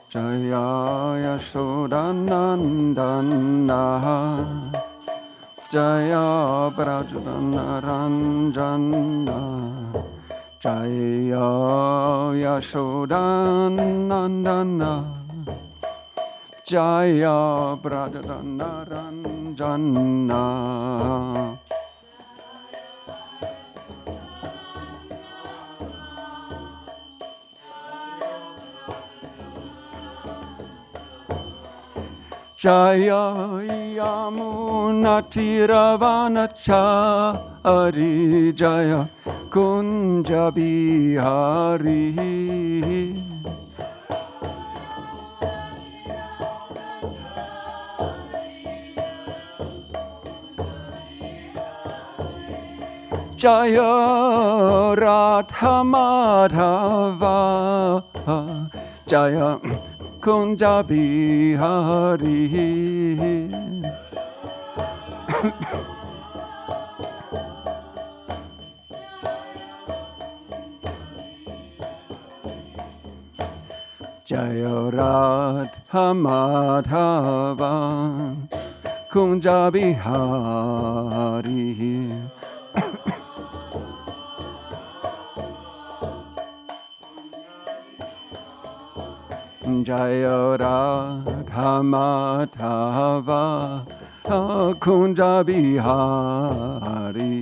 Jaya Yashodanandana Jaya Brajadanaranjana Jaya Yashodanandana Jaya Brajadanaranjana Jaya Yamunatiravanachari Jaya Kunja Bihari Jaya Radha Madhava Jaya Kunja Bihari Jaya Radha Madhava Kunja Bihari Jaya Radha Madhava Kunja Bihari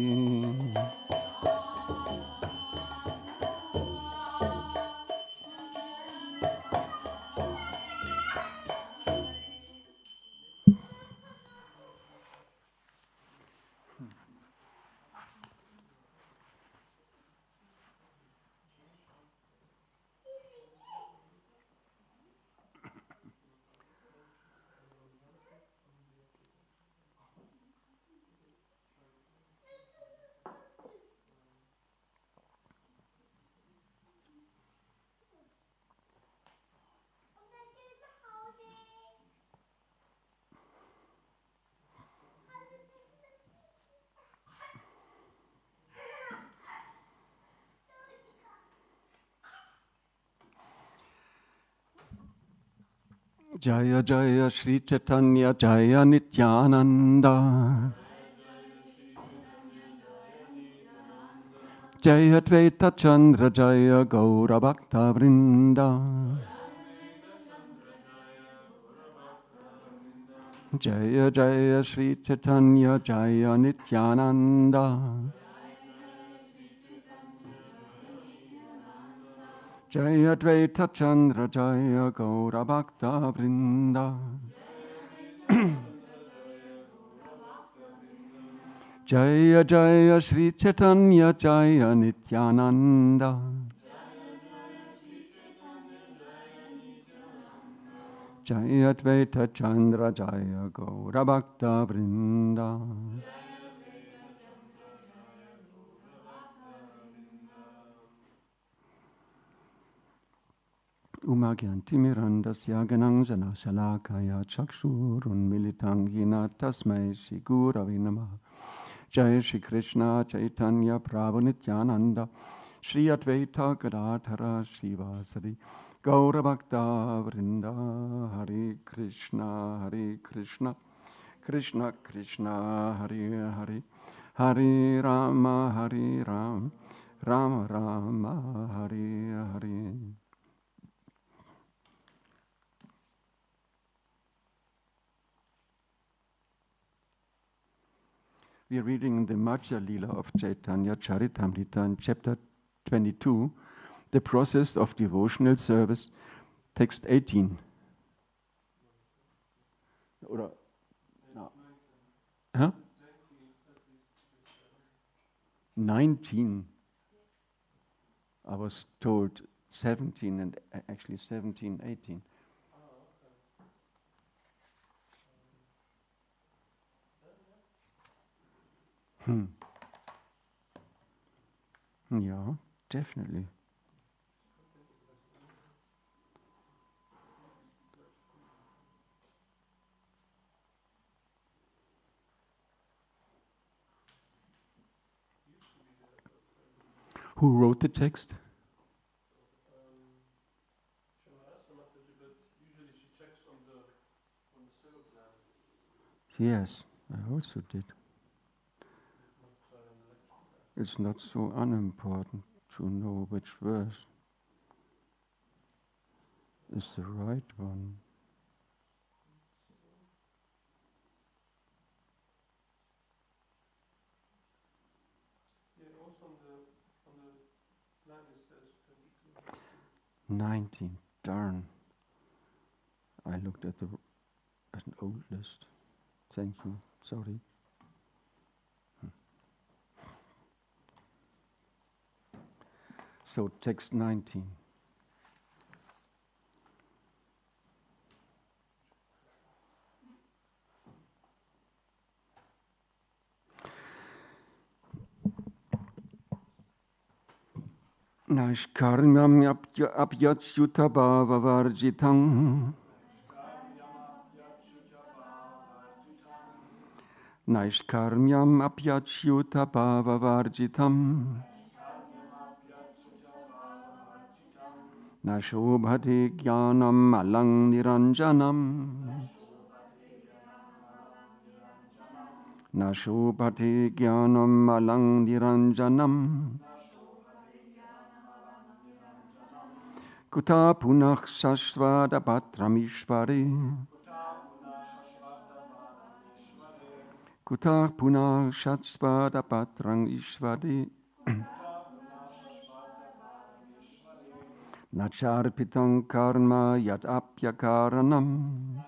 Jaya Jaya Shri Chaitanya Jaya Nityananda Jaya Dvaita Chandra Jaya Gaura Bhakta Vrinda Jaya Jaya Shri Chaitanya Jaya Nityananda Jaya Dvaita Chandra Jaya Gaura Bhakta Vrinda Jaya Jaya Shri Chaitanya Jaya Nityananda Jaya Dvaita Chandra Jaya Gaura Bhakta Vrinda Umagyantimirandasya gananjana shalakaya chakshurun militang hina tasmai Shri Gurave Namaha Jai Shri Krishna Chaitanya Prabhu Nityananda Shri Advaita Gadadhara Srivasadi Gaura Bhakta Vrinda Hare Krishna Krishna Krishna Hare Hare Hare Rama Rama Rama Hare Hare. We are reading the Madhya Lila of Caitanya-caritāmṛta in chapter 22, the process of devotional service, text 18. Oder, no. Huh? 19. I was told 17 and actually 17, 18. Yeah, definitely. Who wrote the text? Yes, I also did. It's not so unimportant to know which verse is the right one. Yeah, also on the line it says 22. 19, darn. I looked at an old list. Thank you, sorry. So text 19. Naishkarmyam apyachyuta bhavavarjitam. Naishkarmyam apyachyuta bhavavarjitam. Nashobhati jnanam alang niranjanam. Nashobhati jnanam alang niranjanam. Kuta punach shashvada patram ishvari. Kuta punach shashvada patram ishvari. Nacharpitam karma yad apyakaranam.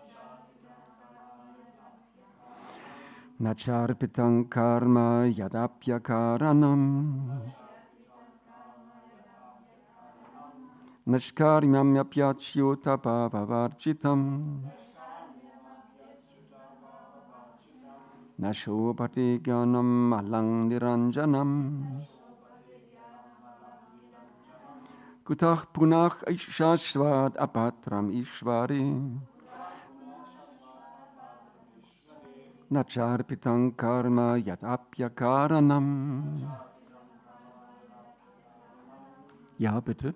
Nacharpitam karma yad apyakaranam. Nashkaryam yapyachyuta bhavavarjitam. Nashobhati jnanam alang niranjanam. Kutach punach shashvat apatram ishvari. Nacharpitam karma yad apyakaranam. Ja, bitte.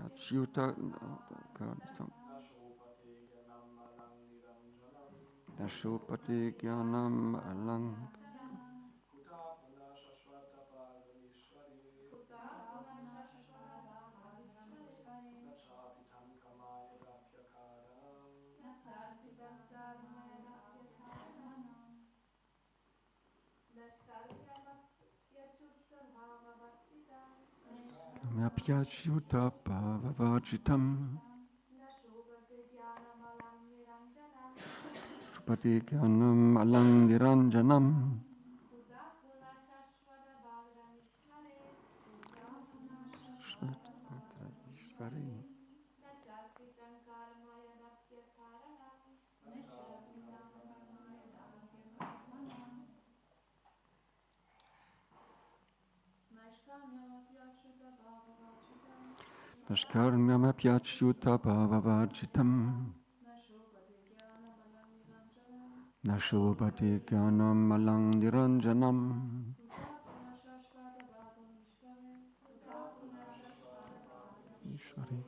Achyuta Nashopati jnanam alang. Apyachyuta bhavavarjitam. Shubhati jnanam alang niranjanam. Nashkarmyam apyachyuta bhavavarjitam. Nashobhati jnanam alang niranjanam. Ishvari.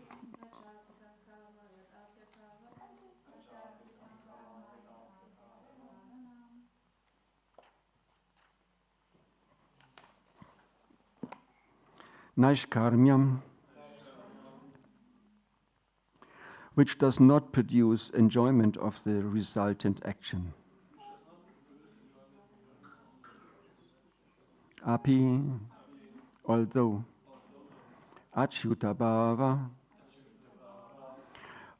Naishkarmyam, which does not produce enjoyment of the resultant action. Api, although, achyuta bhava,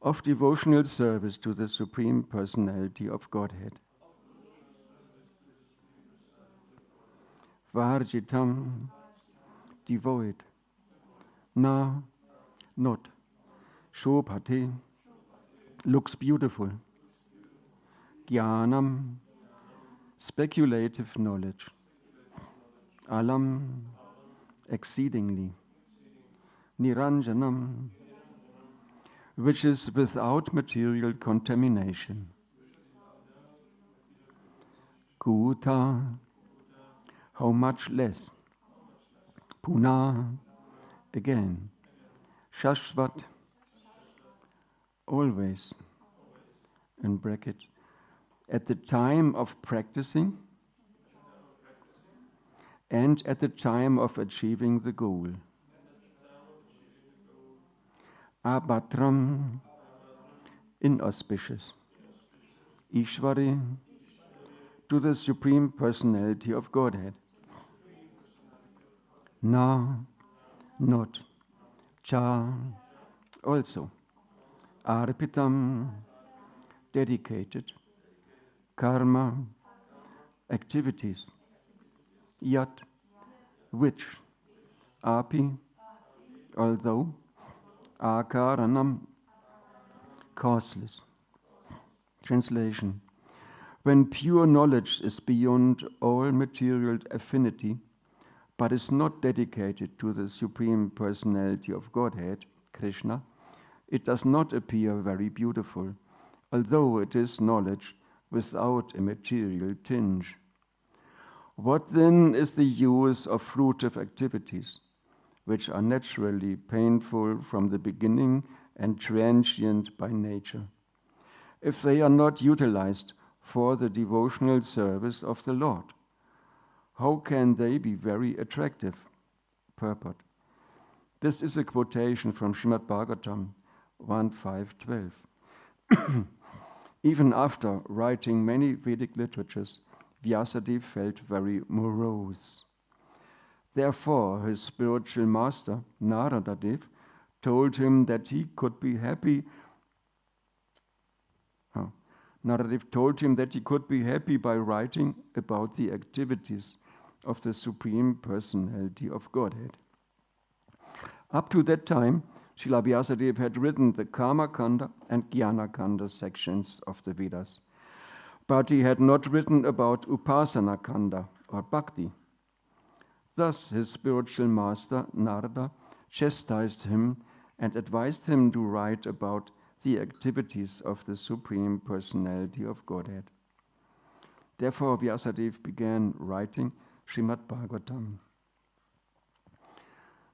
of devotional service to the Supreme Personality of Godhead. Varjitam, devoid. Na, not. Shobhate, looks beautiful. Jnanam, speculative knowledge. Alam, exceedingly. Niranjanam, which is without material contamination. Kuta, how much less. Puna, again. Shashvat, always, in bracket. At the time of practicing and at the time of achieving the goal. Abhatram, inauspicious. Ishvari, to the Supreme Personality of Godhead. Na, not. Cha, also. Arpitam, dedicated. Karma, activities. Yat, which. Api, although. Akaranam, causeless. Translation. When pure knowledge is beyond all material affinity, but is not dedicated to the Supreme Personality of Godhead, Krishna, it does not appear very beautiful, although it is knowledge without a material tinge. What then is the use of fruitive activities, which are naturally painful from the beginning and transient by nature, if they are not utilized for the devotional service of the Lord? How can they be very attractive? Purport. This is a quotation from Srimad-Bhagavatam 1.5.12. Even after writing many Vedic literatures, Vyasadeva felt very morose. Therefore, his spiritual master, Narada Dev, told him that he could be happy. Narada told him that he could be happy by writing about the activities of the Supreme Personality of Godhead. Up to that time, Srila Vyasadeva had written the Karma-kanda and Jnana-kanda sections of the Vedas, but he had not written about Upasana-kanda or Bhakti. Thus, his spiritual master, Narada, chastised him and advised him to write about the activities of the Supreme Personality of Godhead. Therefore, Vyasadeva began writing Srimad-Bhagavatam.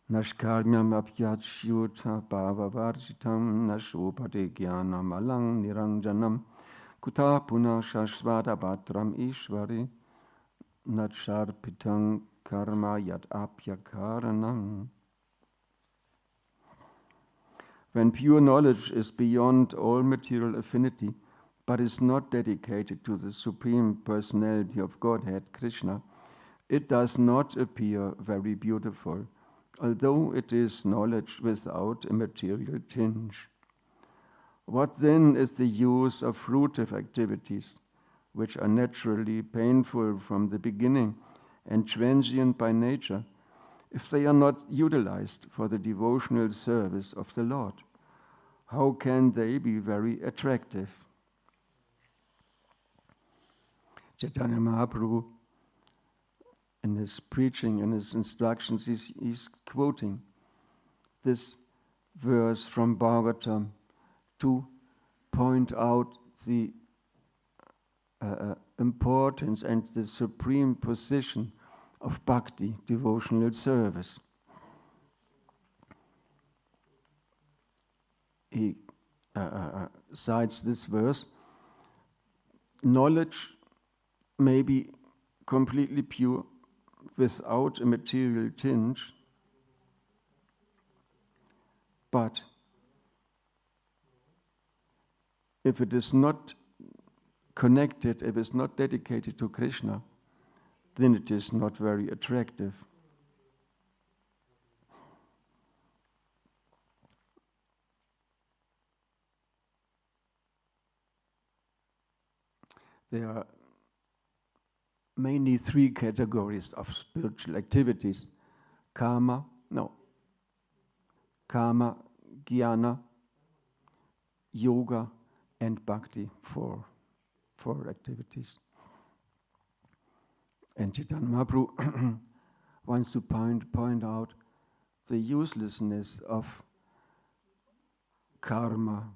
Nashkarmyam apyachyuta bhavavarjitam nashopate jnanam alang niranjanam kuta puna shashvada bhatram ishvari nacharpitang karma yad apyakaranam. When pure knowledge is beyond all material affinity, but is not dedicated to the Supreme Personality of Godhead, Krishna, it does not appear very beautiful, although it is knowledge without a material tinge. What then is the use of fruitive activities, which are naturally painful from the beginning and transient by nature, if they are not utilized for the devotional service of the Lord? How can they be very attractive? Chaitanya Mahaprabhu, in his preaching and his instructions, he's quoting this verse from Bhagavatam to point out the importance and the supreme position of bhakti, devotional service. He cites this verse: knowledge may be completely pure without a material tinge, but if it is not connected, if it is not dedicated to Krishna, then it is not very attractive. There are mainly three categories of spiritual activities: karma, jnana, yoga, and bhakti, four activities. And Chaitanya Mahaprabhu wants to point out the uselessness of karma,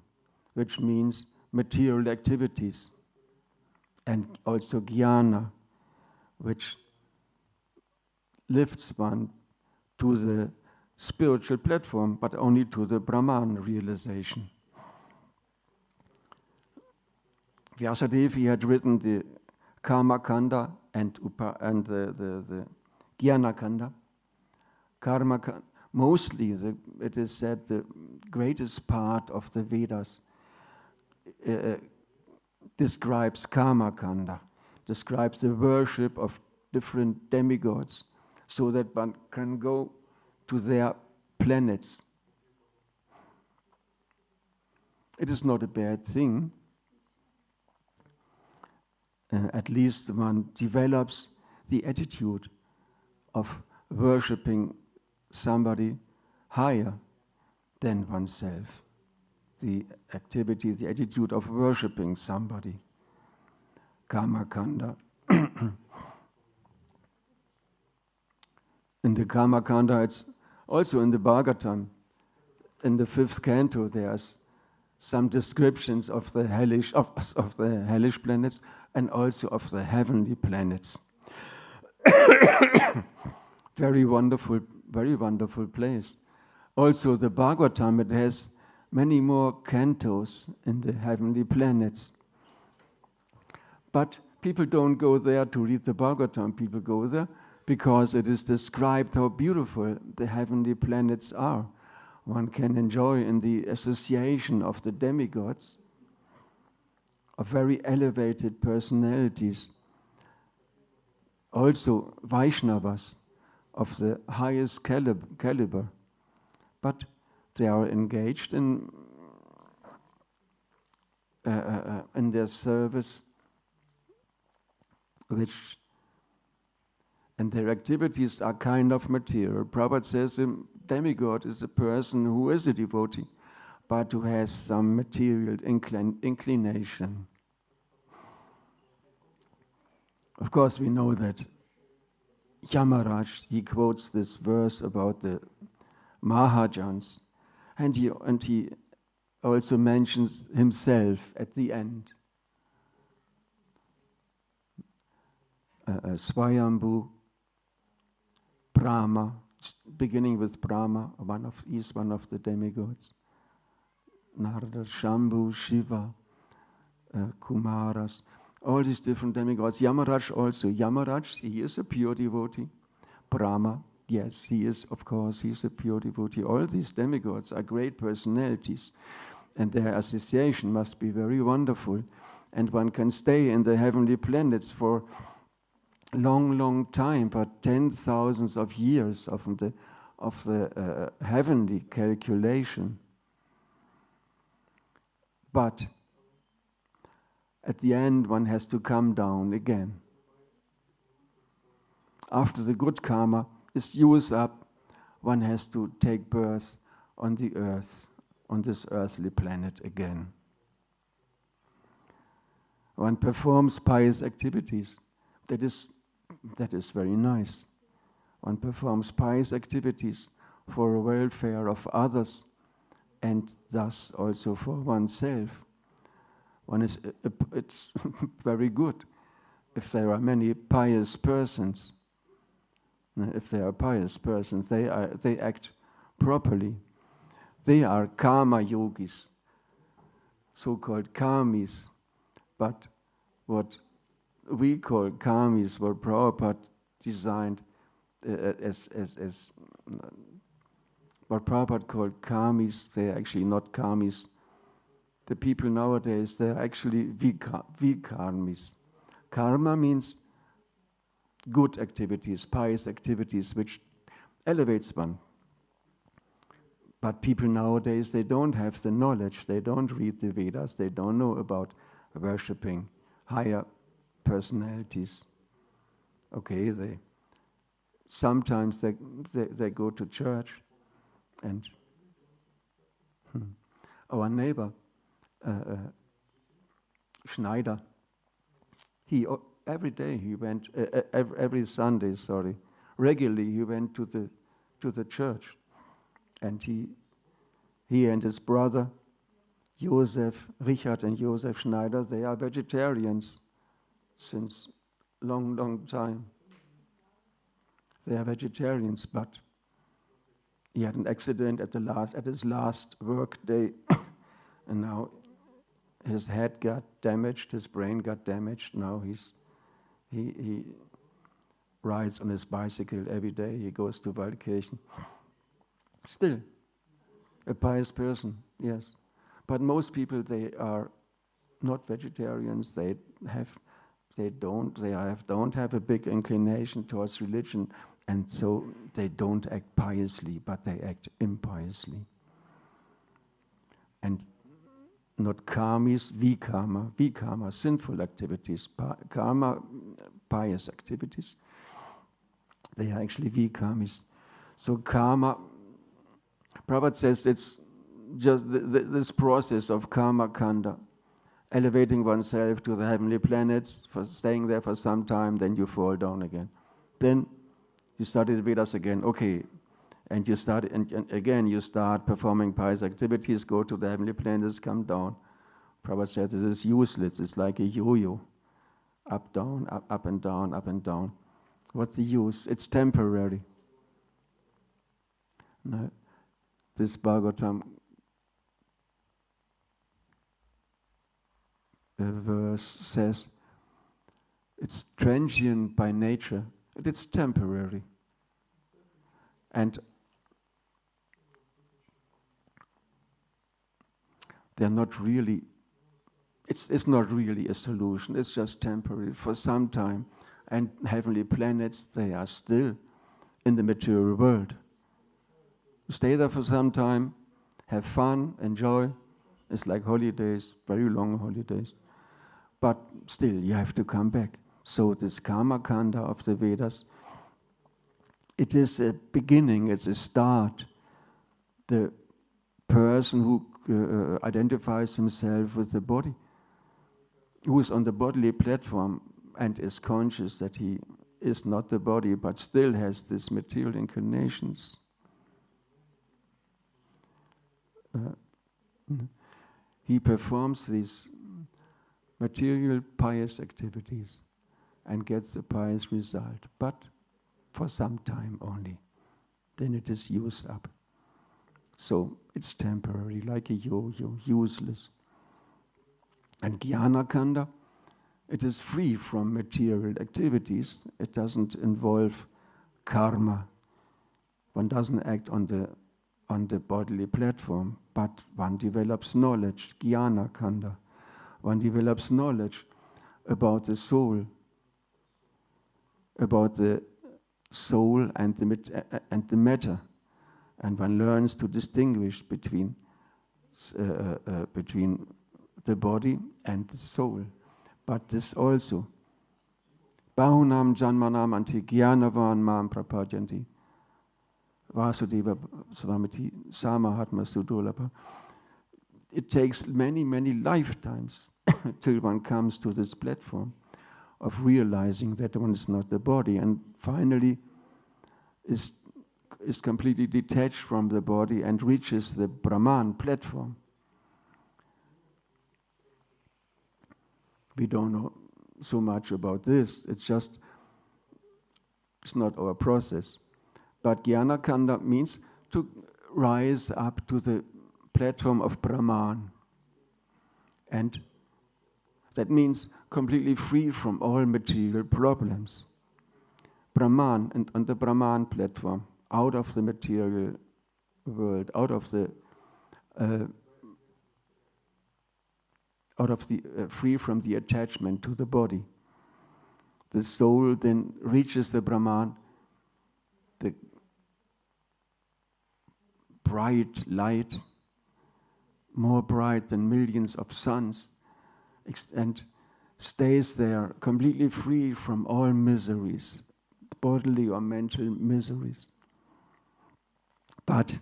which means material activities, and also jnana, which lifts one to the spiritual platform, but only to the Brahman realization. Vyasadeva, he had written the Karma Kanda and the Jnana Kanda. Karma Kanda, mostly it is said the greatest part of the Vedas describes Karma Kanda, describes the worship of different demigods, so that one can go to their planets. It is not a bad thing. At least one develops the attitude of worshipping somebody higher than oneself. The activity, the attitude of worshipping somebody. Karma Kanda. In the Karma Kanda, it's also in the Bhagavatam, in the 5th canto, there's some descriptions of the hellish planets and also of the heavenly planets. Very wonderful place. Also the Bhagavatam, it has many more cantos in the heavenly planets. But people don't go there to read the Bhagavatam, people go there because it is described how beautiful the heavenly planets are. One can enjoy in the association of the demigods, of very elevated personalities, also Vaishnavas of the highest caliber, but they are engaged in their service, and their activities are kind of material. Prabhupada says a demigod is a person who is a devotee, but who has some material inclination. Of course, we know that Yamaraj, he quotes this verse about the Mahajans, and he also mentions himself at the end. Swayambhu, Brahma, beginning with Brahma, one of the demigods. Narada, Shambhu, Shiva, Kumaras, all these different demigods. Yamaraj also. Yamaraj, he is a pure devotee. Brahma, yes, he is, of course, he's a pure devotee. All these demigods are great personalities, and their association must be very wonderful. And one can stay in the heavenly planets for long time, but 10,000s of years of the heavenly calculation. But at the end, one has to come down again. After the good karma is used up, one has to take birth on the earth, on this earthly planet again. One performs pious activities. That is very nice. One performs pious activities for the welfare of others and thus also for oneself. It's very good if there are many pious persons. If they are pious persons, they act properly. They are karma yogis, so-called karmis. But what we call karmis, what Prabhupada designed as what Prabhupada called karmis, they are actually not karmis. The people nowadays, they are actually vikarmis. Karma means good activities, pious activities, which elevates one. But people nowadays, they don't have the knowledge, they don't read the Vedas, they don't know about worshipping higher personalities. Okay, sometimes they go to church, and our neighbor, Schneider, every Sunday, regularly he went to the church, and he and his brother Richard and Joseph Schneider, they are vegetarians since long time. They are vegetarians, but he had an accident at his last work day, and now his head got damaged, his brain got damaged. Now he rides on his bicycle every day. He goes to vacation. Still, a pious person, yes. But most people, they are not vegetarians. They don't have a big inclination towards religion, and so they don't act piously, but they act impiously. And not karmis, vikarma, sinful activities, karma, pious activities. They are actually vikarmis. So karma, Prabhupada says it's just this process of karma kanda, elevating oneself to the heavenly planets, for staying there for some time, then you fall down again. Then you study the Vedas again, okay, and you start, and again you start performing pious activities, go to the heavenly planets, come down. Prabhupada said this is useless, it's like a yo-yo, up, down, up and down, up and down. What's the use? It's temporary. No, this Bhagavatam verse says it's transient by nature, it's temporary. And they're not really, it's not really a solution, it's just temporary for some time. And heavenly planets, they are still in the material world. Stay there for some time, have fun, enjoy. It's like holidays, very long holidays. But still, you have to come back. So this karma kanda of the Vedas, it is a beginning, it's a start. The person who identifies himself with the body, who is on the bodily platform and is conscious that he is not the body, but still has these material inclinations. He performs these material pious activities and gets a pious result, but for some time only. Then it is used up. So it's temporary, like a yo-yo, useless. And jnana kanda, it is free from material activities. It doesn't involve karma. One doesn't act on the bodily platform, but one develops knowledge, jnana kanda. One develops knowledge about the soul and the matter, and one learns to distinguish between the body and the soul. But this also, Bahunam Janmanam Anti Gyanavan Mam Prapadyanti, Vasudeva Swamiti Samahatma Sudolapa. It takes many, many lifetimes till one comes to this platform of realizing that one is not the body, and finally is completely detached from the body and reaches the Brahman platform. We don't know so much about this. It's not our process. But jnana kanda means to rise up to the platform of Brahman. And that means completely free from all material problems. Brahman, and on the Brahman platform, out of the material world, free from the attachment to the body. The soul then reaches the Brahman, the bright light, more bright than millions of suns, and stays there completely free from all miseries, bodily or mental miseries. But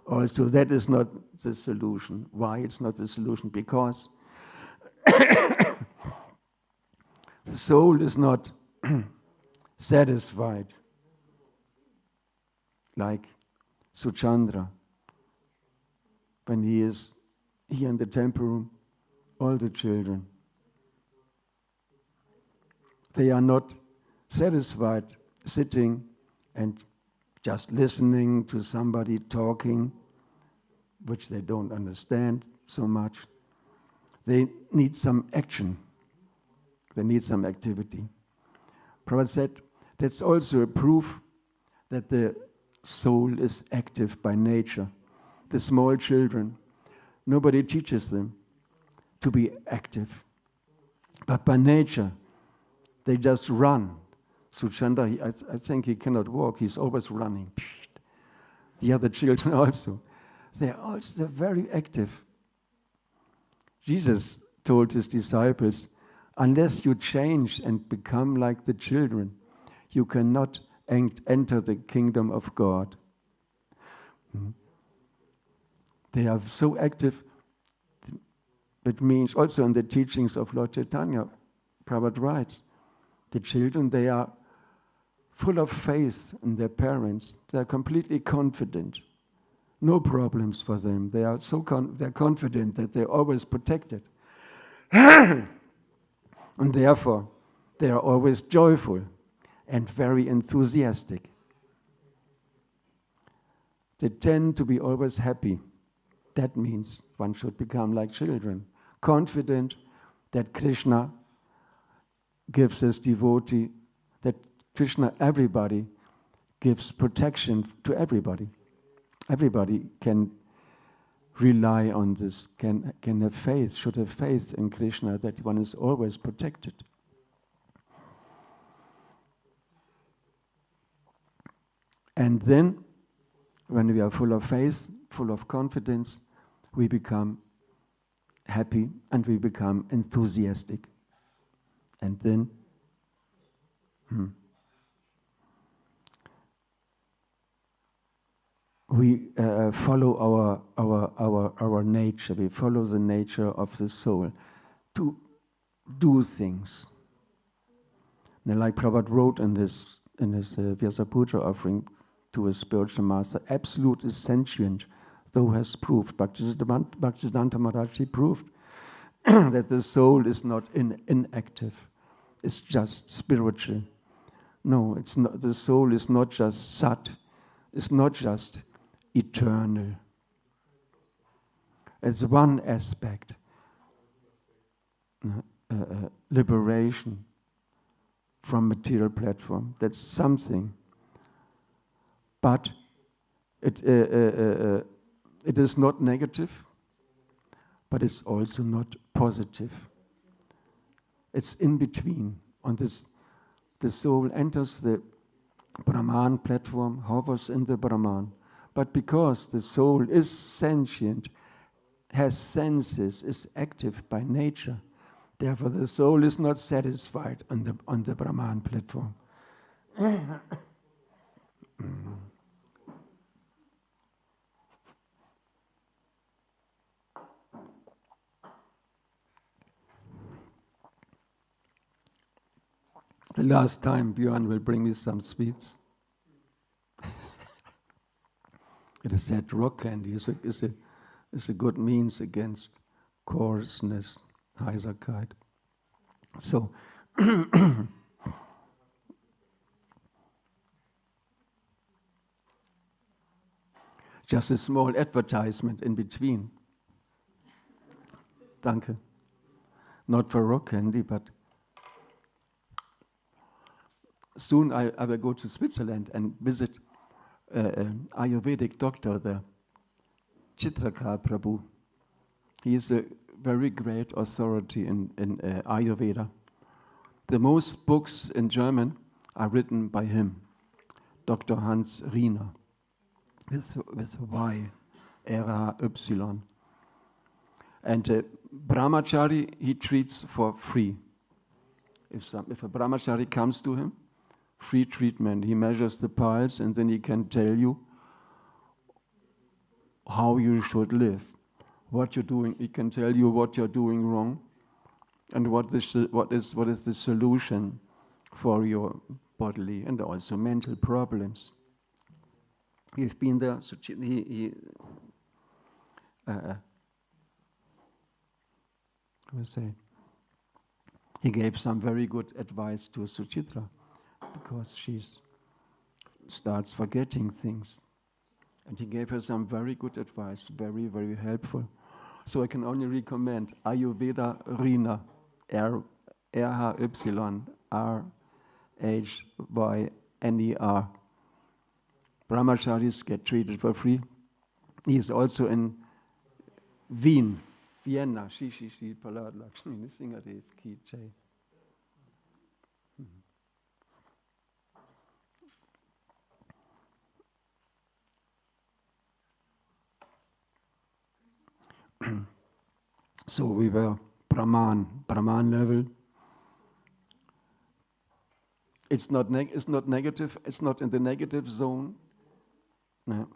also that is not the solution. Why it's not the solution? Because the soul is not satisfied like Suchandra. When he is here in the temple room, all the children, they are not satisfied sitting and just listening to somebody talking, which they don't understand so much. They need some action. They need some activity. Prabhupada said that's also a proof that the soul is active by nature. The small children, nobody teaches them to be active. But by nature, they just run. Suchanda, I think he cannot walk, he's always running. The other children also. They're very active. Jesus told his disciples, unless you change and become like the children, you cannot enter the kingdom of God. They are so active. That means also in the teachings of Lord Chaitanya, Prabhupada writes, the children, they are full of faith in their parents. They are completely confident. No problems for them. They are they're confident that they're always protected. And therefore, they are always joyful and very enthusiastic. They tend to be always happy. That means one should become like children, confident that Krishna gives his devotee, that Krishna, everybody, gives protection to everybody. Everybody can rely on this, can have faith, should have faith in Krishna, that one is always protected. And then, when we are full of faith, full of confidence, we become happy and we become enthusiastic. And then, we follow our nature. We follow the nature of the soul to do things. And like Prabhupada wrote in his Vyasa Puja offering to his spiritual master, absolute is sentient, though has proved. Bhaktisiddhanta Maharaj proved that the soul is not inactive. It's just spiritual. No, it's not. The soul is not just sat. It's not just eternal. It's one aspect. Liberation from material platform. That's something. But it is not negative, but it's also not positive. It's in between. On this, the soul enters the Brahman platform, hovers in the Brahman. But because the soul is sentient, has senses, is active by nature, therefore the soul is not satisfied on the Brahman platform. The last time Björn will bring me some sweets. It is said rock candy is a good means against coarseness, Heiserkeit. So, just a small advertisement in between. Danke. Not for rock candy, but soon I will go to Switzerland and visit Ayurvedic doctor there, Chitrakar Prabhu. He is a very great authority in Ayurveda. The most books in German are written by him, Dr. Hans Riener, with Y, R-A-Y. And brahmachari he treats for free. If a brahmachari comes to him, free treatment. He measures the pulse and then he can tell you how you should live, what you're doing. He can tell you what you're doing wrong and what is the solution for your bodily and also mental problems. You've been there. He gave some very good advice to Suchitra, because she's starts forgetting things. And he gave her some very good advice, very, very helpful. So I can only recommend Ayurveda Rina, RHYNER. Brahmacharis get treated for free. He is also in Vienna. Palad Lakshmi, Nisingadev Ki Jai. So we were Brahman level. It's not negative. It's not in the negative zone. No.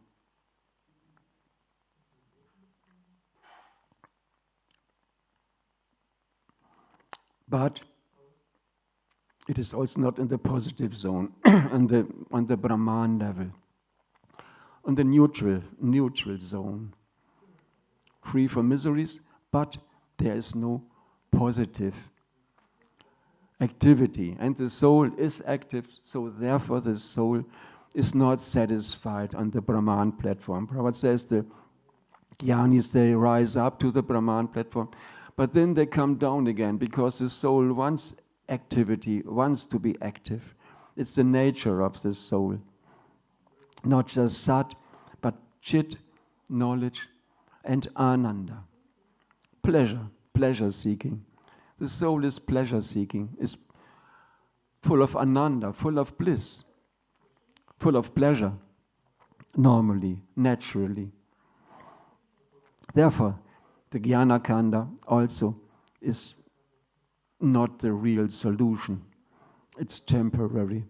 But it is also not in the positive zone, on the Brahman level, on the neutral zone, free from miseries, but there is no positive activity, and the soul is active, so therefore the soul is not satisfied on the Brahman platform. Prabhupada says the Jnanis, they rise up to the Brahman platform, but then they come down again because the soul wants activity, wants to be active. It's the nature of the soul. Not just Sat, but Chit, knowledge, and Ananda. Pleasure seeking. The soul is pleasure seeking, is full of Ananda, full of bliss, full of pleasure, normally, naturally. Therefore, the Jnana Kanda also is not the real solution. It's temporary.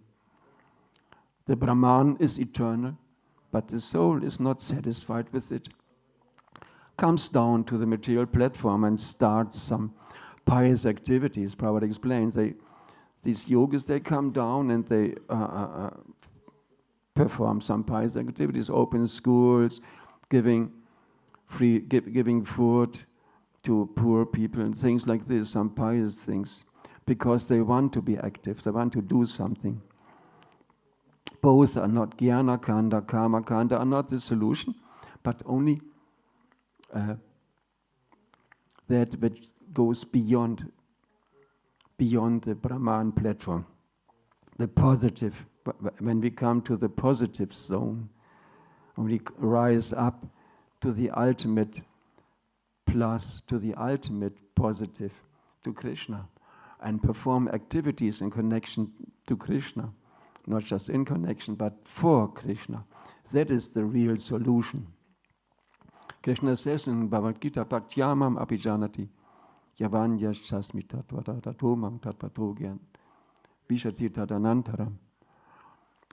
The Brahman is eternal, but the soul is not satisfied with it. Comes down to the material platform and starts some pious activities. Prabhupada explains, these yogis, they come down and they perform some pious activities, open schools, giving food to poor people and things like this, some pious things, because they want to be active, they want to do something. Both are not Jnana Kanda, Karma Kanda are not the solution, but only that which goes beyond the Brahman platform. The positive, when we come to the positive zone, when we rise up to the ultimate plus, to the ultimate positive, to Krishna, and perform activities in connection to Krishna, not just in connection, but for Krishna. That is the real solution. Krishna says in Bhagavad Gita, Bhaktyamam apijanati, yavanyas chasmi tatvata tatomam tatpatogyan, vishati tadanantaram.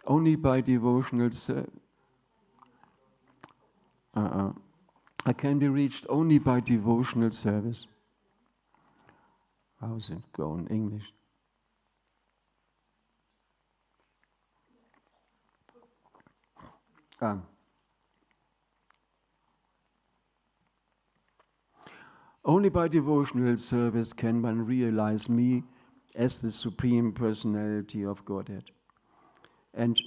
Only by devotional service, I can be reached only by devotional service. How's it go in English? Only by devotional service can one realize me as the Supreme Personality of Godhead. And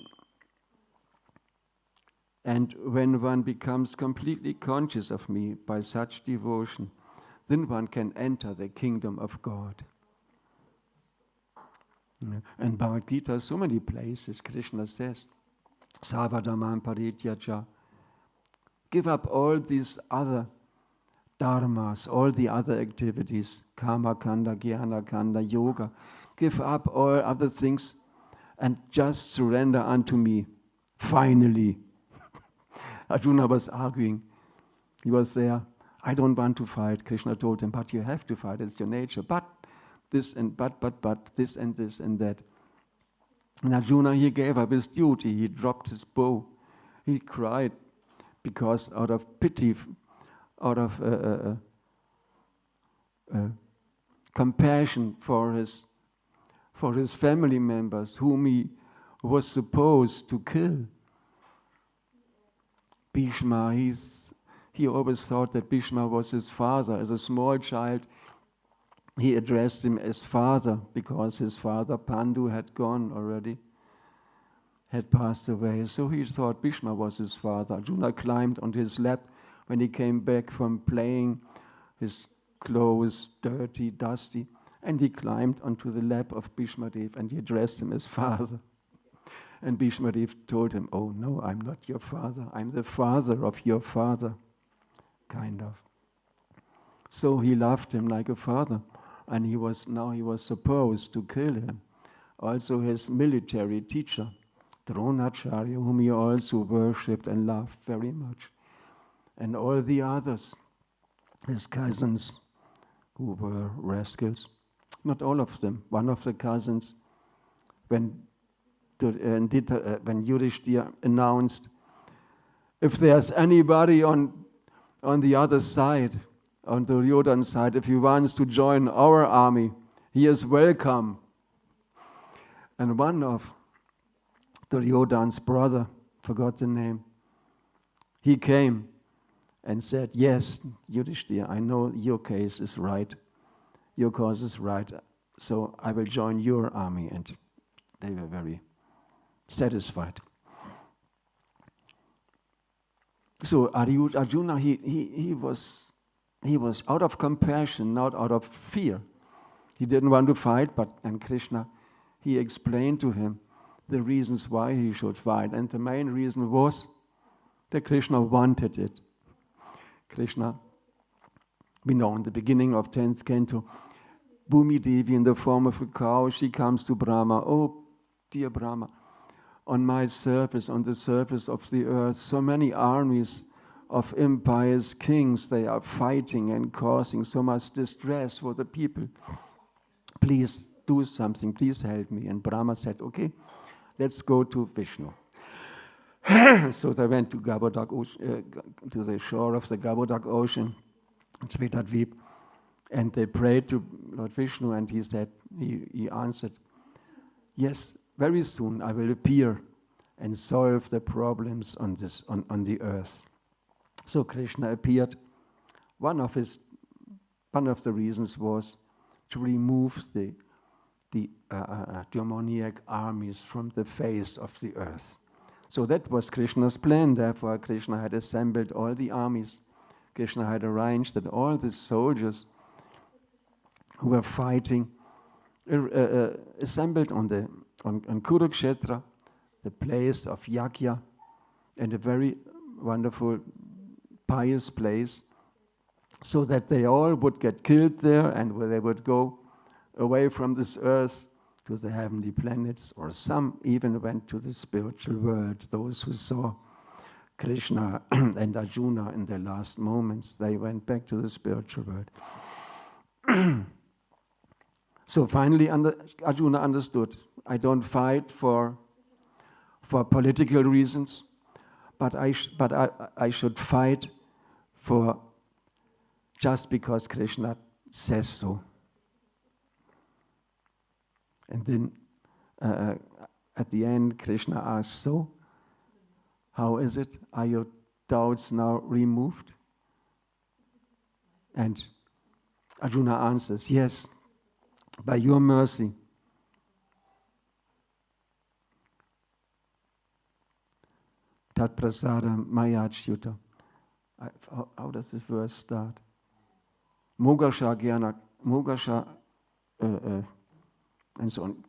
when one becomes completely conscious of me by such devotion, then one can enter the kingdom of God. And Bhagavad Gita, so many places, Krishna says, Sarvadhamam parityaja, give up all these other dharmas, all the other activities, karma kanda, jnana kanda, yoga, give up all other things and just surrender unto me, finally. Arjuna was arguing. He was there. I don't want to fight. Krishna told him, but you have to fight. It's your nature. But this and but this and this and that. And Arjuna, he gave up his duty. He dropped his bow. He cried because out of pity, out of compassion for his family members whom he was supposed to kill. Bhishma, he always thought that Bhishma was his father. As a small child, he addressed him as father because his father Pandu had gone already. had passed away. So he thought Bhishma was his father. Arjuna climbed onto his lap when he came back from playing, his clothes dirty, dusty, and he climbed onto the lap of Bhishma Dev and he addressed him as father. And Bhishma Dev told him, "Oh no, I'm not your father. I'm the father of your father," kind of. So he loved him like a father, and he was supposed to kill him. Also his military teacher, Dronacharya, whom he also worshipped and loved very much. And all the others, his cousins, who were rascals. Not all of them. One of the cousins, when Yudhishthira announced, if there's anybody on the other side, on the Duryodhana's side, if he wants to join our army, he is welcome. And one of Duryodhana's brother, forgot the name, he came and said, "Yes, Yudhishthira, I know your case is right. Your cause is right. So I will join your army." And they were very satisfied. So Arjuna, he was out of compassion, not out of fear. He didn't want to fight, and Krishna, he explained to him the reasons why he should fight. And the main reason was that Krishna wanted it. Krishna, we know in the beginning of 10th canto, Bhumi Devi in the form of a cow, she comes to Brahma. "Oh, dear Brahma, on my surface, on the surface of the earth, so many armies of impious kings, they are fighting and causing so much distress for the people. Please do something, please help me." And Brahma said, "Okay, let's go to Vishnu." So they went to to the shore of the Gabodak Ocean, Shvetadvip, and they prayed to Lord Vishnu, and he said, he answered, "Yes, very soon I will appear and solve the problems on the earth." So Krishna appeared. One of the reasons was to remove the demoniac armies from the face of the earth. So that was Krishna's plan. Therefore, Krishna had assembled all the armies. Krishna had arranged that all the soldiers who were fighting assembled on Kurukshetra, the place of Yajna, and a very wonderful, pious place, so that they all would get killed there and where they would go away from this earth to the heavenly planets, or some even went to the spiritual world. Those who saw Krishna and Arjuna in their last moments, they went back to the spiritual world. So finally, Arjuna understood, I don't fight for political reasons, but I should fight for just because Krishna says so. And then at the end, Krishna asks, "So, how is it? Are your doubts now removed?" And Arjuna answers, "Yes, by your mercy." Tat prasadam mayachyuta. How does this verse start? Mogasha gyana, mogasha, and so on.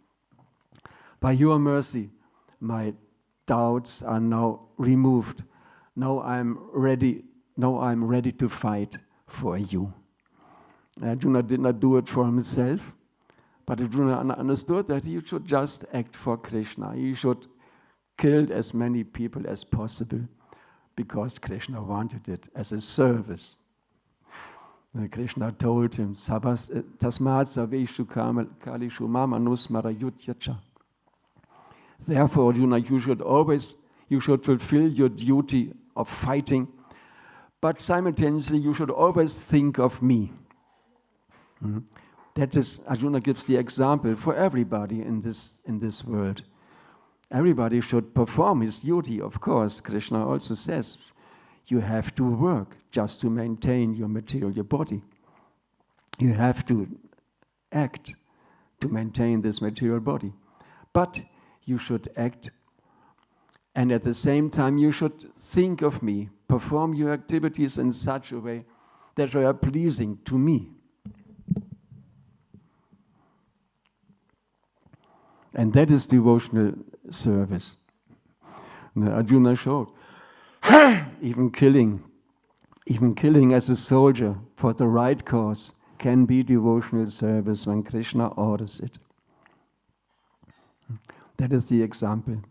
By your mercy, my doubts are now removed. Now I'm ready to fight for you. Arjuna did not do it for himself, but Arjuna understood that he should just act for Krishna. He should kill as many people as possible because Krishna wanted it as a service. Krishna told him, "Tasmat saveshu kalishu mama nusmara yutyacha." Therefore, Arjuna, you should fulfill your duty of fighting, but simultaneously you should always think of me. That is, Arjuna gives the example for everybody in this world. Everybody should perform his duty, of course. Krishna also says, you have to work just to maintain your material body. You have to act to maintain this material body. But you should act And at the same time, you should think of me, perform your activities in such a way that they are pleasing to me. And that is devotional service. Now, Arjuna showed, even killing as a soldier for the right cause can be devotional service when Krishna orders it. That is the example.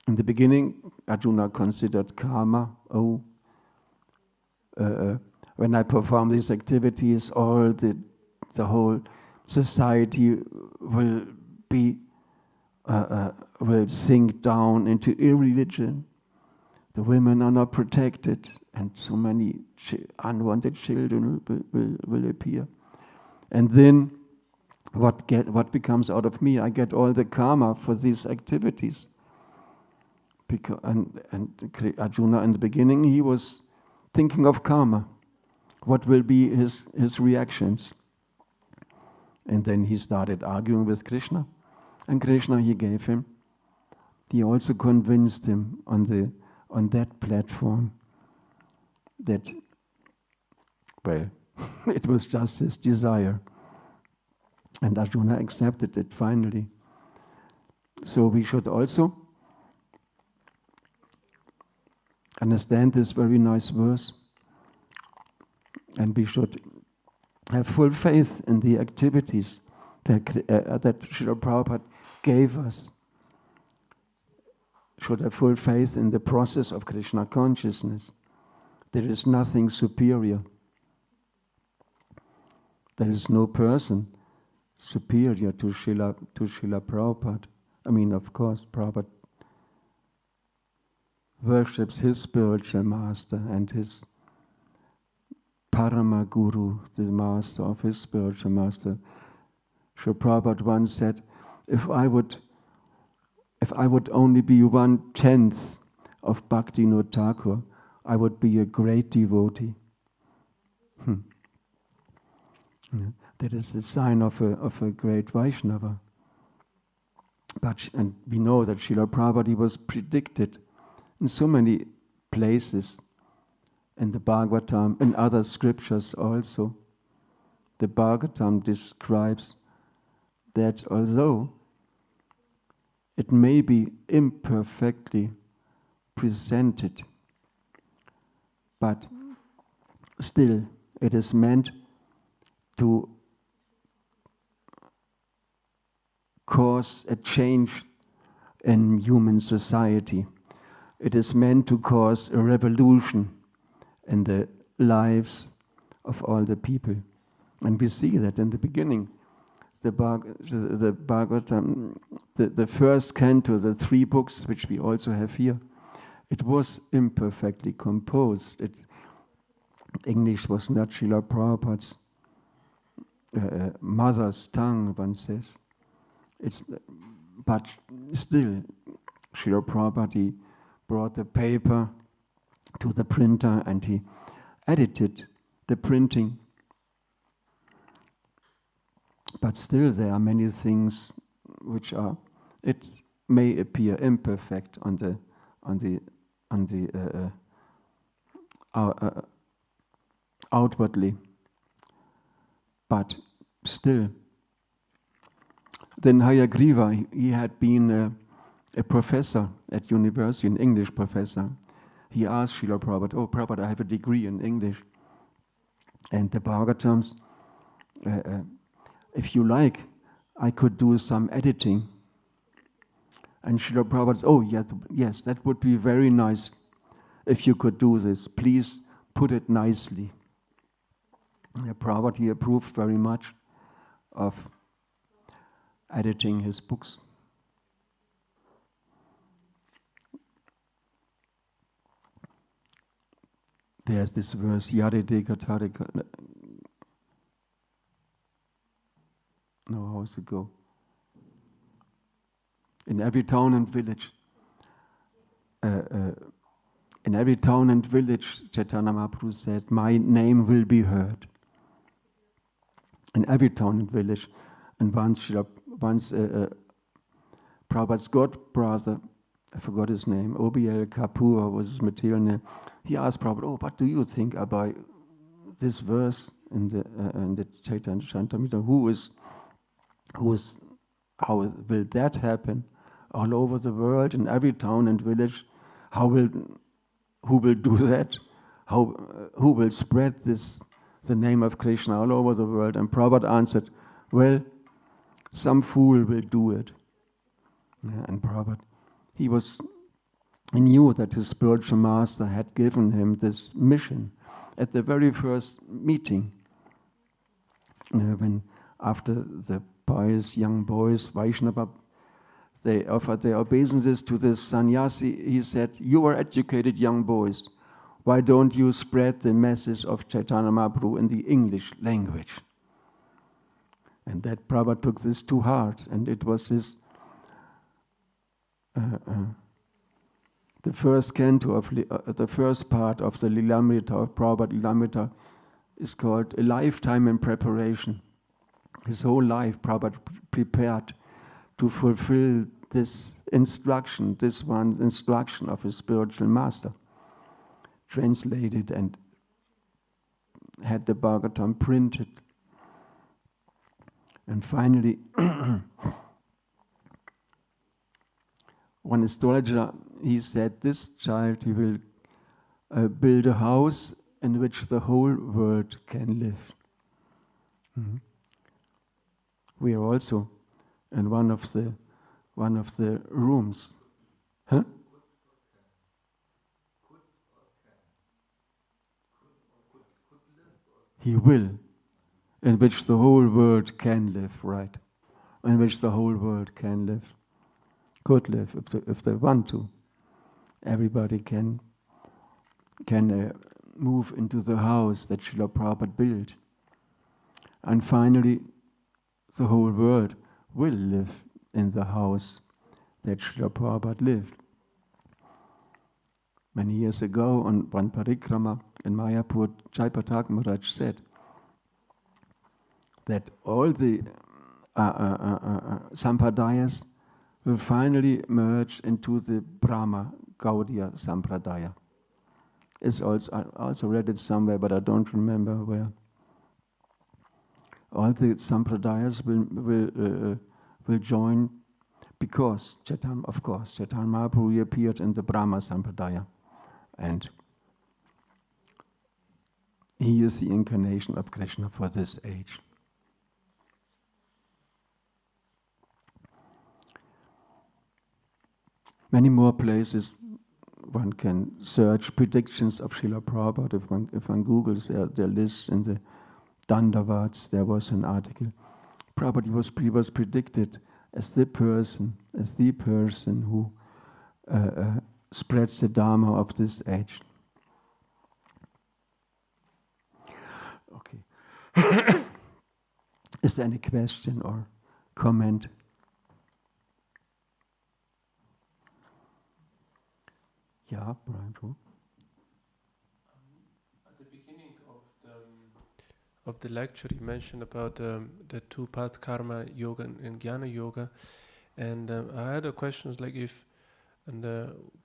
In the beginning, Arjuna considered karma, when I perform these activities, all the whole society will sink down into irreligion. The women are not protected, and so many unwanted children will appear. And then, what becomes out of me? I get all the karma for these activities. And Arjuna, in the beginning, he was thinking of karma. What will be his reactions? And then he started arguing with Krishna. And Krishna, he also convinced him on that platform that, well, it was just his desire. And Arjuna accepted it finally. So we should also understand this very nice verse, and we should have full faith in the activities that Srila Prabhupada gave us. Should have full faith in the process of Krishna consciousness. There is nothing superior. There is no person superior to Srila Prabhupada. I mean, of course, Prabhupada worships his spiritual master and his Parama Guru, the master of his spiritual master. Srila Prabhupada once said, if I would only be 1/10 of Bhaktivinoda Thakur, I would be a great devotee. That is the sign of a great Vaishnava. And we know that Srila Prabhupada was predicted in so many places, in the Bhagavatam, and other scriptures also. The Bhagavatam describes that although it may be imperfectly presented, but still it is meant to cause a change in human society. It is meant to cause a revolution in the lives of all the people. And we see that in the beginning. The Bhagavatam, the first canto, the 3 books which we also have here, it was imperfectly composed. English was not Srila Prabhupada's mother's tongue, one says. But still, Srila Prabhupada brought the paper to the printer and he edited the printing. But still, there are many things which it may appear imperfect on the outwardly, but still. Then Hayagriva, he had been a professor at university, an English professor. He asked Srila Prabhupada, "Oh, Prabhupada, I have a degree in English, and the Bhagavatams, if you like, I could do some editing." And Srila Prabhupada said, "Oh, yes, that would be very nice if you could do this. Please put it nicely." And Prabhupada, he approved very much of editing his books. There's this verse, Yadidekatarika. No, how does it go? In every town and village, Chaitanya Mahaprabhu said, "My name will be heard." In every town and village. And once Prabhupada's god brother, I forgot his name, OBL Kapoor was his material name. He asked Prabhupada, "Oh, what do you think about this verse in the Caitanya-caritāmṛta? How will that happen all over the world, in every town and village? Who will do that? Who will spread the name of Krishna all over the world?" And Prabhupada answered, "Well, some fool will do it." Yeah, and Prabhupada, he knew that his spiritual master had given him this mission at the very first meeting. When after the pious young boys, Vaishnava, they offered their obeisances to the sannyasi, he said, "You are educated young boys. Why don't you spread the message of Chaitanya Mahaprabhu in the English language?" And that Prabhupada took this to heart, and it was his the first canto of the first part of the Lilamrita of Prabhupada Lilamrita is called A Lifetime in Preparation. His whole life Prabhupada prepared to fulfill this instruction of his spiritual master, translated and had the Bhagavatam printed. And finally, one astrologer, he said, "This child, he will build a house in which the whole world can live." Mm-hmm. We are also in one of the rooms. Huh? He will, in which the whole world can live, right? In which the whole world can live, could live, if they want to. Everybody can move into the house that Srila Prabhupada built. And finally, the whole world will live in the house that Srila Prabhupada lived. Many years ago, on one parikrama in Mayapur, Jaipatak Maharaj said that all the sampradayas will finally merge into the Brahma Gaudiya Sampradaya. I also read it somewhere, but I don't remember where. All the sampradayas will join because Chaitanya Mahaprabhu appeared in the Brahma Sampradaya, and he is the incarnation of Krishna for this age. Many more places one can search predictions of Srila Prabhupada. If one Googles their lists in the Dandavats, there was an article. Prabhupada was predicted as the person who spreads the Dharma of this age. Okay. Is there any question or comment? Yeah, Brian. At the beginning of the lecture, you mentioned about the two path, karma yoga and jnana yoga, and I had a question like if,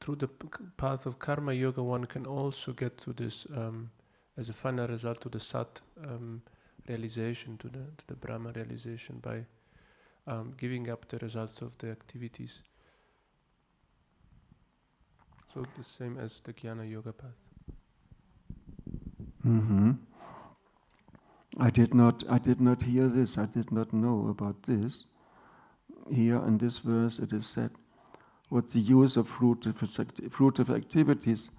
through the path of karma yoga, one can also get to this as a final result to the sat realization, to the Brahma realization by giving up the results of the activities. So the same as the jnana yoga path. Mm-hmm. I did not hear this. I did not know about this. Here in this verse it is said, "What's the use of fruitive activities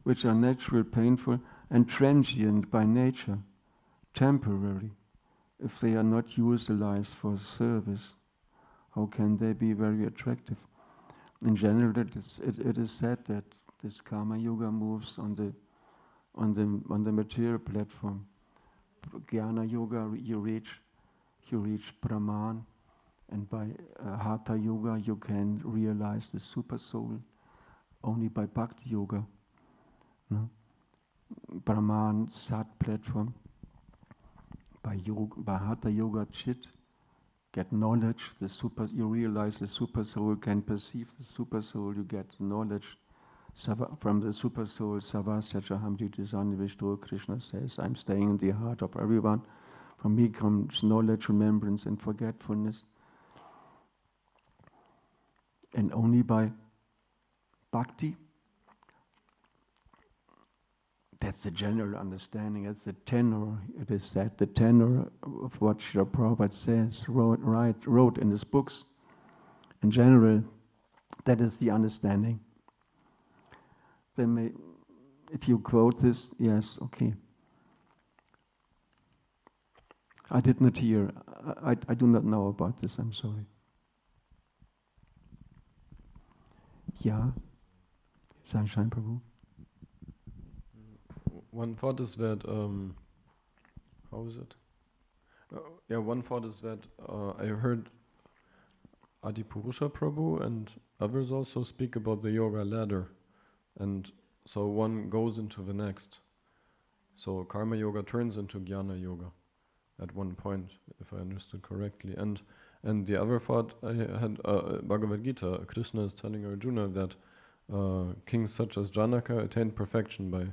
which are natural, painful, and transient by nature, temporary, if they are not utilized for service? How can they be very attractive?" In general, it is said that this karma yoga moves on the material platform. Jnana yoga, you reach Brahman, and by Hatha yoga you can realize the super soul only by Bhakti yoga. No? Brahman, Sat platform. By Hatha yoga, Chit, get knowledge. You realize the super soul can perceive the super soul. You get knowledge from the super soul. Krishna says, I'm staying in the heart of everyone. From me comes knowledge, remembrance, and forgetfulness. And only by bhakti, that's the general understanding, that's the tenor, it is said, the tenor of what Srila Prabhupada says, wrote in his books. In general, that is the understanding. Then if you quote this, yes, okay. I did not hear, I do not know about this, I'm sorry. Yeah, Sunshine Prabhu. One thought is that, how is it? One thought is that I heard Adipurusha Prabhu and others also speak about the yoga ladder. And so one goes into the next. So karma yoga turns into jnana yoga at one point, if I understood correctly. And the other thought I had, Bhagavad Gita, Krishna is telling Arjuna that kings such as Janaka attained perfection by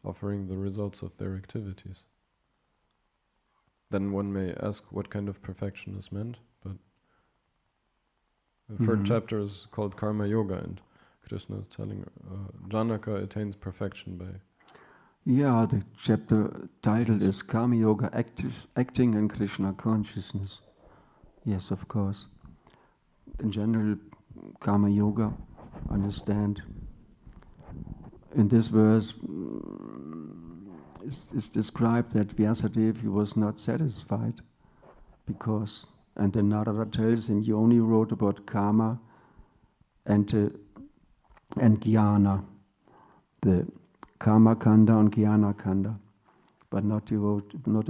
offering the results of their activities. Then one may ask what kind of perfection is meant, but the third chapter is called Karma Yoga, and Krishna is telling Janaka attains perfection by... Yeah, the chapter title is Karma Yoga, acting in Krishna consciousness. Yes, of course. In general, Karma Yoga, understand. In this verse, it's described that Vyasadeva was not satisfied because, and then Narada tells him, you only wrote about karma and jnana, the karma kanda and jnana kanda, but not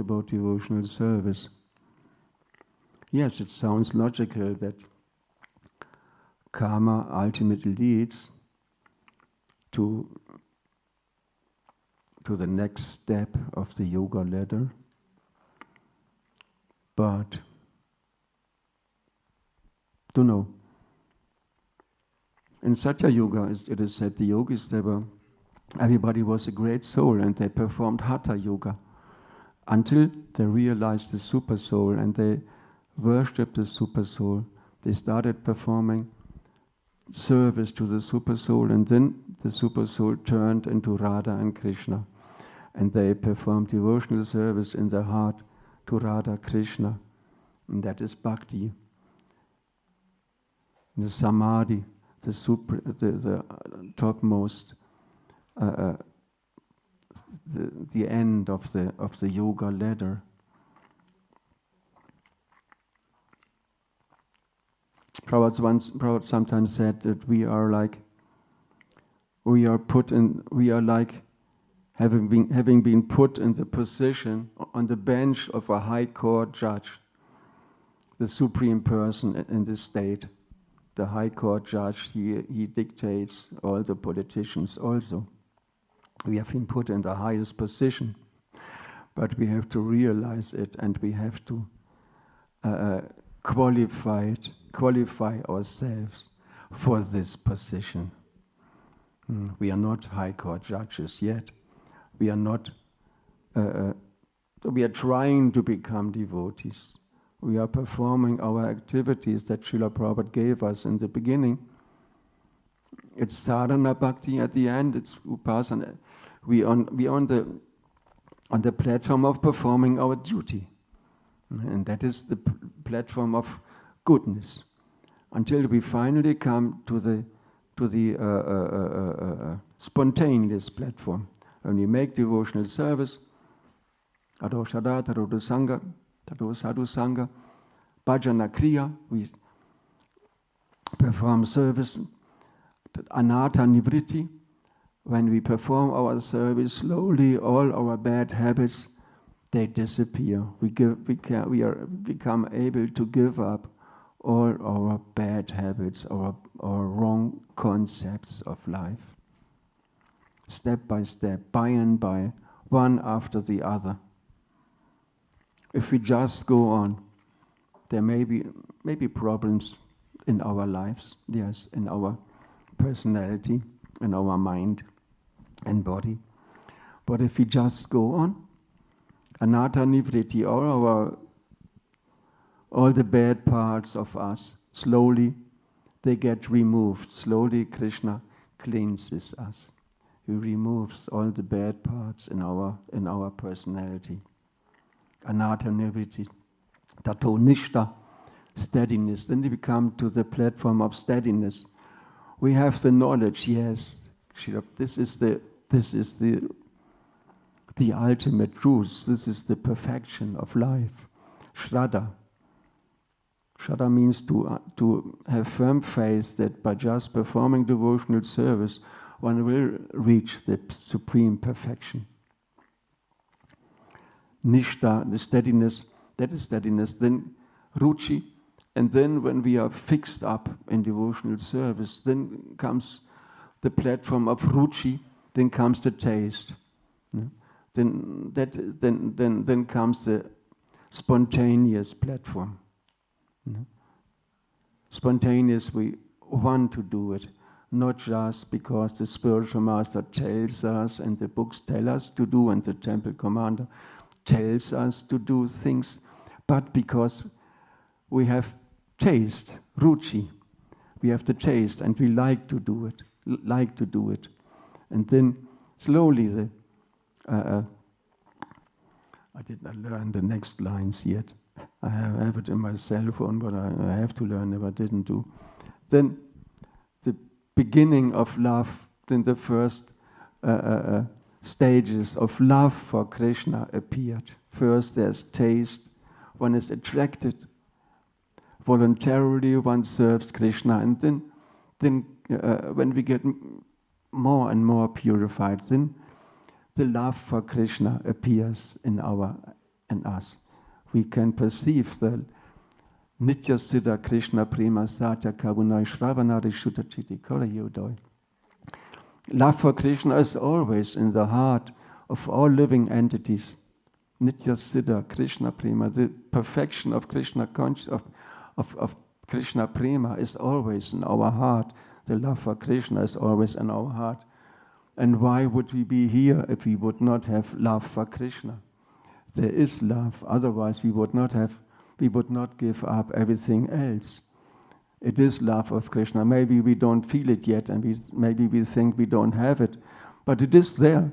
about devotional service. Yes, it sounds logical that karma ultimately leads to the next step of the yoga ladder, but don't know. In Satya Yoga, it is said the yogis, everybody was a great soul and they performed Hatha Yoga until they realized the super soul and they worshipped the super soul. They started performing service to the super soul, and then the super soul turned into Radha and Krishna, and they performed devotional service in the heart to Radha Krishna, and that is bhakti. The samadhi, the topmost, the end of the yoga ladder. Prabhupada sometimes said that we are like having been put in the position on the bench of a high court judge, the supreme person in the state. The high court judge, he dictates all the politicians also. We have been put in the highest position, but we have to realize it, and we have to qualify ourselves for this position. We are not high court judges yet. We are not. We are trying to become devotees. We are performing our activities that Srila Prabhupada gave us in the beginning. It's sadhana bhakti at the end. It's upasana. We on the platform of performing our duty, and that is the platform of goodness, until we finally come to the spontaneous platform. When we make devotional service, ado shada, tado sangha, tado sadhu sangha, bhajana kriya, we perform service, anatta nivritti. When we perform our service slowly, all our bad habits, they disappear. We become able to give up all our bad habits, our wrong concepts of life. Step by step, by and by, one after the other. If we just go on, There may be problems in our lives, yes, in our personality, in our mind and body. But if we just go on, anatta nivritti, all the bad parts of us, slowly they get removed. Slowly Krishna cleanses us. He removes all the bad parts in our personality. Anatta nivritti. Tato nishta, steadiness. Then we come to the platform of steadiness. We have the knowledge, yes, this is the ultimate truth. This is the perfection of life. Shraddha. Shraddha means to have firm faith that by just performing devotional service, one will reach the supreme perfection. Nishta, the steadiness, that is steadiness. Then ruchi, and then when we are fixed up in devotional service, then comes the platform of ruchi, then comes the taste. Then comes the spontaneous platform. Spontaneous, we want to do it, not just because the spiritual master tells us and the books tell us to do and the temple commander tells us to do things, but because we have taste, ruchi. We have the taste and we like to do it. And then slowly I did not learn the next lines yet. I have it in my cell phone, but I have to learn if I didn't do. Then the beginning of love, then the first stages of love for Krishna appeared. First there's taste, one is attracted. Voluntarily one serves Krishna, and then when we get more and more purified, then the love for Krishna appears in us. We can perceive the Nitya Siddha Krishna Prema Satya Karunai Shravanari Shuddhachiti Korayodoi. Love for Krishna is always in the heart of all living entities. Nitya Siddha Krishna Prema, the perfection of Krishna consciousness, of Krishna Prema is always in our heart. The love for Krishna is always in our heart. And why would we be here if we would not have love for Krishna? There is love, otherwise we would not give up everything else. It is love of Krishna. Maybe we don't feel it yet, and maybe we think we don't have it, but it is there.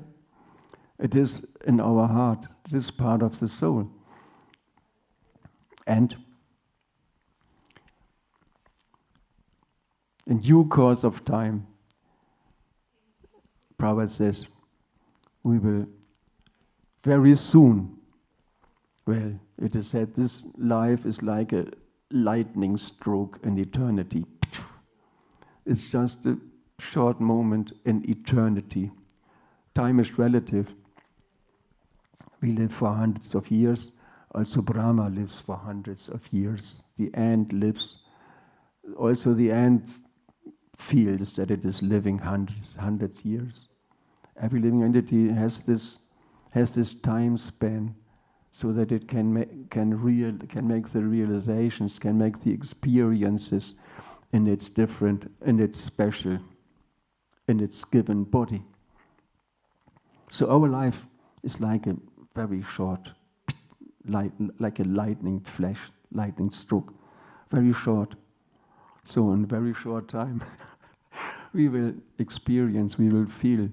It is in our heart. It is part of the soul. And in due course of time, Prabhupada says, we will very soon, well, it is said this life is like a lightning stroke in eternity. It's just a short moment in eternity. Time is relative. We live for hundreds of years. Also Brahma lives for hundreds of years. The ant lives. Also the ant feels that it is living hundreds years. Every living entity has this time span, so that it can make the realizations, can make the experiences in its different, in its special, in its given body. So our life is like a very short, like a lightning flash, lightning stroke, very short. So in a very short time, we will experience, we will feel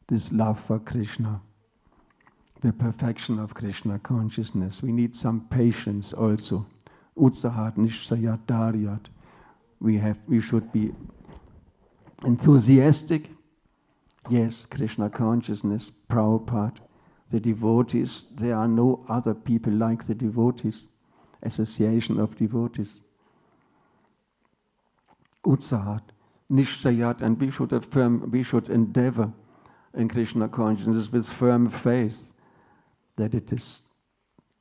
this love for Krishna, the perfection of Krishna consciousness. We need some patience also. Utsahat, nishayat, daryat. We should be enthusiastic. Yes, Krishna consciousness, Prabhupada, the devotees, there are no other people like the devotees, association of devotees. Utsahat, nishayat, and we should endeavor in Krishna consciousness with firm faith that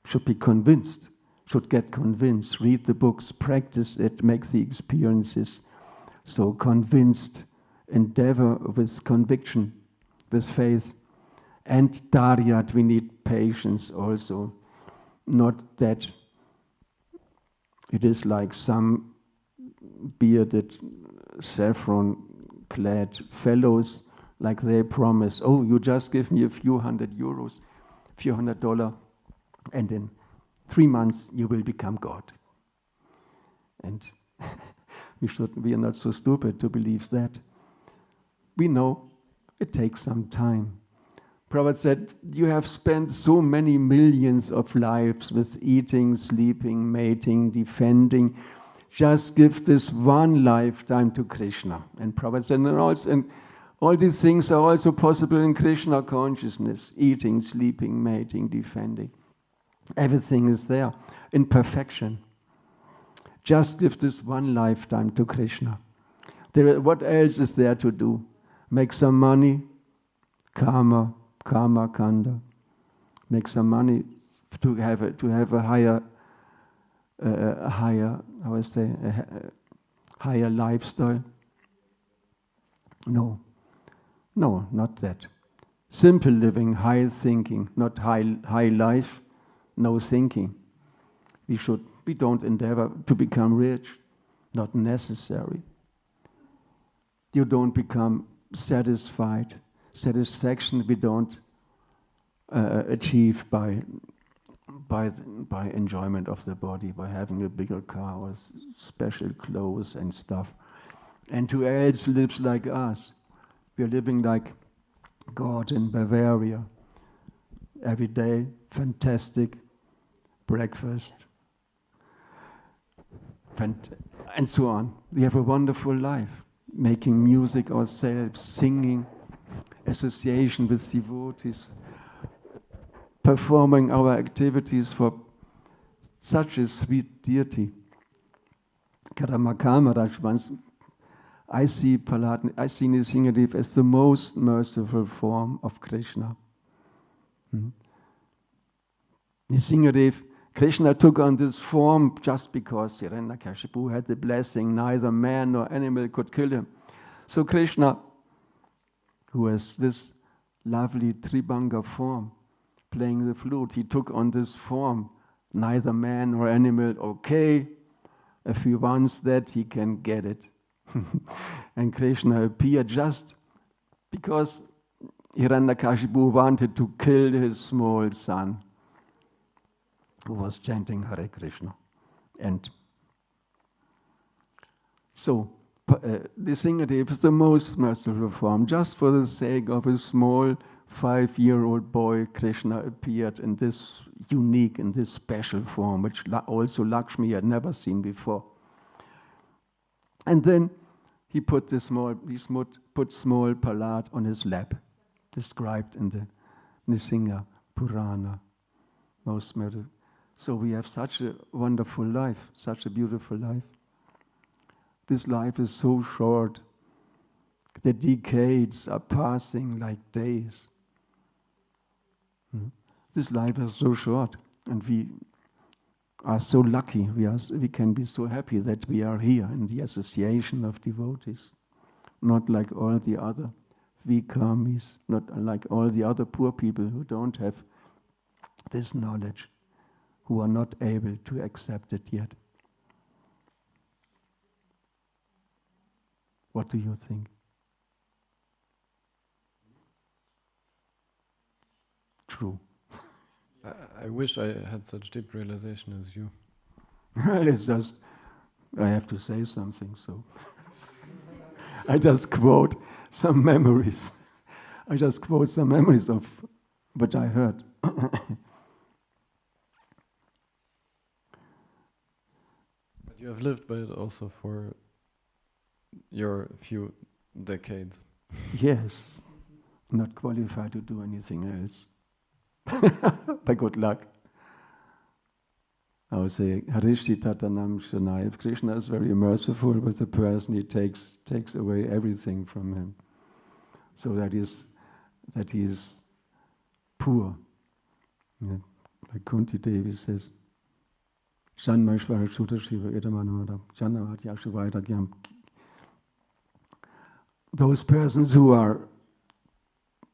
should be convinced, should get convinced, read the books, practice it, make the experiences. So convinced, endeavor with conviction, with faith. And daryat, we need patience also. Not that It is like some bearded, saffron-clad fellows, like they promise, oh, you just give me a few €100, few $100, and in 3 months you will become God. And we are not so stupid to believe that. We know it takes some time. Prabhupada said, you have spent so many millions of lives with eating, sleeping, mating, defending. Just give this one lifetime to Krishna. And Prabhupada said, and all these things are also possible in Krishna consciousness. Eating, sleeping, mating, defending. Everything is there in perfection. Just give this one lifetime to Krishna. What else is there to do? Make some money, karma kanda. Make some money to have a higher lifestyle. No, not that. Simple living, high thinking, not high life, no thinking. We don't endeavor to become rich, not necessary. You don't become satisfied. Satisfaction we don't achieve by enjoyment of the body, by having a bigger car or special clothes and stuff. And who else lives like us? We are living like God in Bavaria. Every day, fantastic breakfast, and so on. We have a wonderful life, making music ourselves, singing, association with devotees, performing our activities for such a sweet deity. Caitanya-caritāmṛta once, I see Nrsimhadev as the most merciful form of Krishna. Nrsimhadev, Krishna took on this form just because Hiranyakashipu had the blessing, neither man nor animal could kill him. So Krishna, who has this lovely Tribhanga form, playing the flute, he took on this form, neither man nor animal. Okay, if he wants that, he can get it. And Krishna appeared just because Hiranyakashipu wanted to kill his small son, who was chanting Hare Krishna. And so, Nrsimhadev is the most merciful form. Just for the sake of a small 5-year-old boy, Krishna appeared in this unique, in this special form, which also Lakshmi had never seen before. And then he put small Prahlad on his lap, described in the Nrsimha Purana. Most merciful. So we have such a wonderful life, such a beautiful life. This life is so short. The decades are passing like days. This life is so short, and we are so lucky. We can be so happy that we are here in the association of devotees, not like all the other vikamis, not like all the other poor people who don't have this knowledge, who are not able to accept it yet. What do you think? True. I wish I had such deep realization as you. Well, it's just, I have to say something, so I just quote some memories. Of what I heard. But you have lived by it also for your few decades. Yes, not qualified to do anything else. By good luck. I would say, Harishi Tatanam Shanai. If Krishna is very merciful with the person, he takes away everything from him. So that he is poor. Yeah. Like Kunti Devi says, Shanmaishvara Shuddha Shiva Idamanavada Jannavat Yashavairagyam. Those persons who are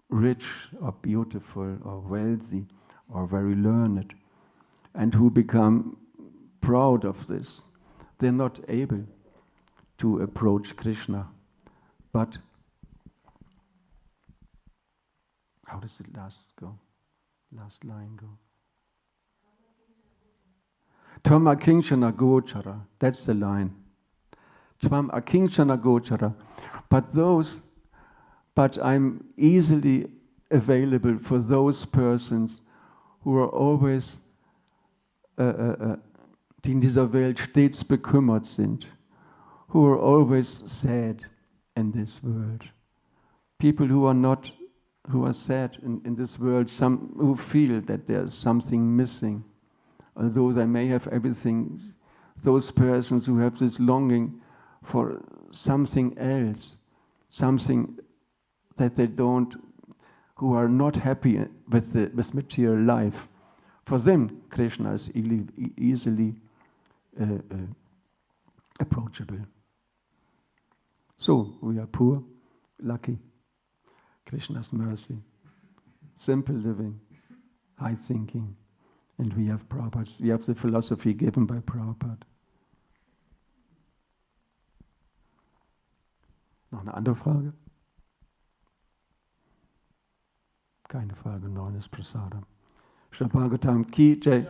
rich or beautiful or wealthy or very learned and who become proud of this. They're not able to approach Krishna. But how does the last line go? Tvam akinchana gochara. That's the line. Tvam akinchana gochara. But I'm easily available for those persons who are always, die in dieser Welt stets bekümmert sind, who are always sad in this world. People who are sad in this world, some who feel that there's something missing, although they may have everything. Those persons who have this longing for something else, something that they don't, who are not happy with material life. For them, Krishna is easily approachable. So, we are poor, lucky, Krishna's mercy, simple living, high thinking, and we have the philosophy given by Prabhupada. Noch eine andere Frage? Keine Frage, 9 ist Prasadam. Srimad-Bhagavatam ki jai.